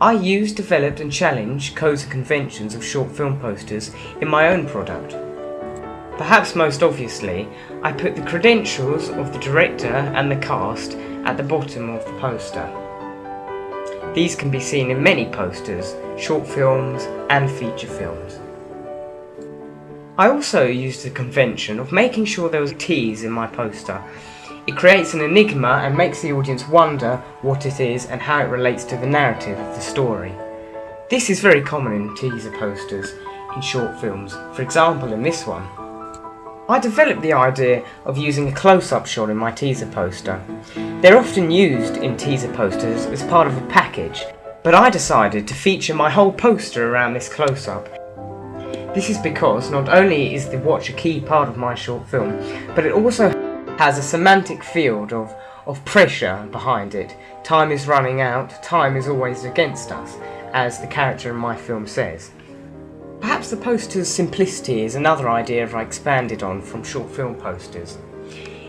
I use, developed and challenge codes and conventions of short film posters in my own product. Perhaps most obviously, I put the credentials of the director and the cast at the bottom of the poster. These can be seen in many posters, short films and feature films. I also used the convention of making sure there was a tease in my poster. It creates an enigma and makes the audience wonder what it is and how it relates to the narrative of the story. This is very common in teaser posters in short films, for example in this one. I developed the idea of using a close-up shot in my teaser poster. They're often used in teaser posters as part of a package, but I decided to feature my whole poster around this close-up. This is because not only is the watch a key part of my short film, but it also has a semantic field of pressure behind it. Time is running out, time is always against us, as the character in my film says. Perhaps the poster's simplicity is another idea I expanded on from short film posters.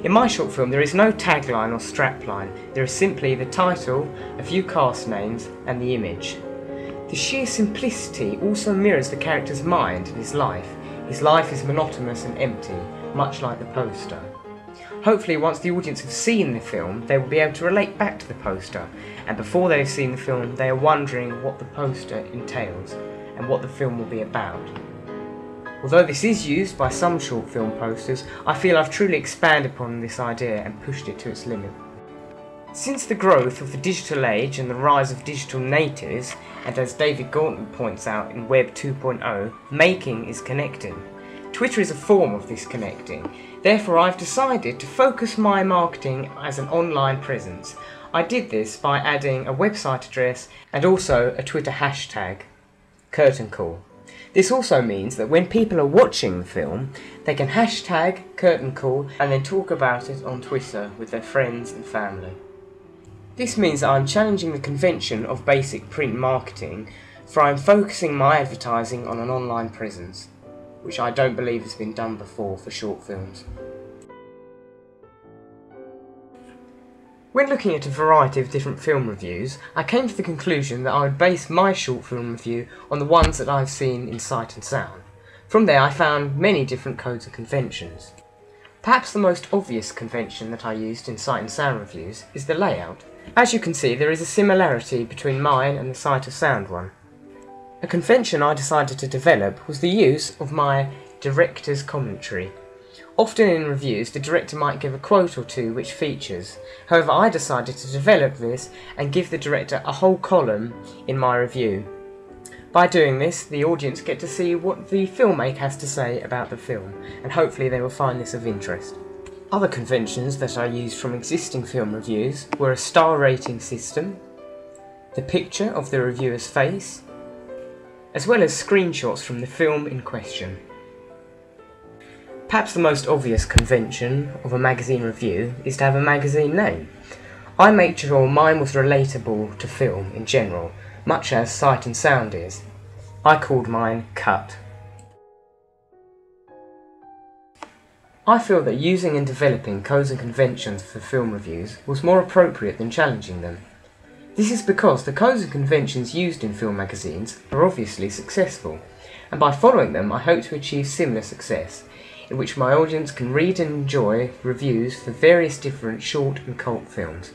In my short film there is no tagline or strapline, there is simply the title, a few cast names and the image. The sheer simplicity also mirrors the character's mind and his life. His life is monotonous and empty, much like the poster. Hopefully once the audience have seen the film they will be able to relate back to the poster, and before they've seen the film they are wondering what the poster entails and what the film will be about. Although this is used by some short film posters, I feel I've truly expanded upon this idea and pushed it to its limit. Since the growth of the digital age and the rise of digital natives, and as David Gauntlet points out in Web 2.0, making is connecting. Twitter is a form of this connecting. Therefore I've decided to focus my marketing as an online presence. I did this by adding a website address and also a Twitter hashtag. Curtain Call. This also means that when people are watching the film, they can hashtag Curtain Call and then talk about it on Twitter with their friends and family. This means that I'm challenging the convention of basic print marketing, for I'm focusing my advertising on an online presence, which I don't believe has been done before for short films. When looking at a variety of different film reviews, I came to the conclusion that I would base my short film review on the ones that I've seen in Sight and Sound. From there I found many different codes and conventions. Perhaps the most obvious convention that I used in Sight and Sound reviews is the layout. As you can see, there is a similarity between mine and the Sight and Sound one. A convention I decided to develop was the use of my director's commentary. Often in reviews, the director might give a quote or two which features. However, I decided to develop this and give the director a whole column in my review. By doing this, the audience get to see what the filmmaker has to say about the film, and hopefully they will find this of interest. Other conventions that I used from existing film reviews were a star rating system, the picture of the reviewer's face, as well as screenshots from the film in question. Perhaps the most obvious convention of a magazine review is to have a magazine name. I made sure mine was relatable to film in general, much as Sight and Sound is. I called mine Cut. I feel that using and developing codes and conventions for film reviews was more appropriate than challenging them. This is because the codes and conventions used in film magazines are obviously successful, and by following them I hope to achieve similar success, in which my audience can read and enjoy reviews for various different short and cult films.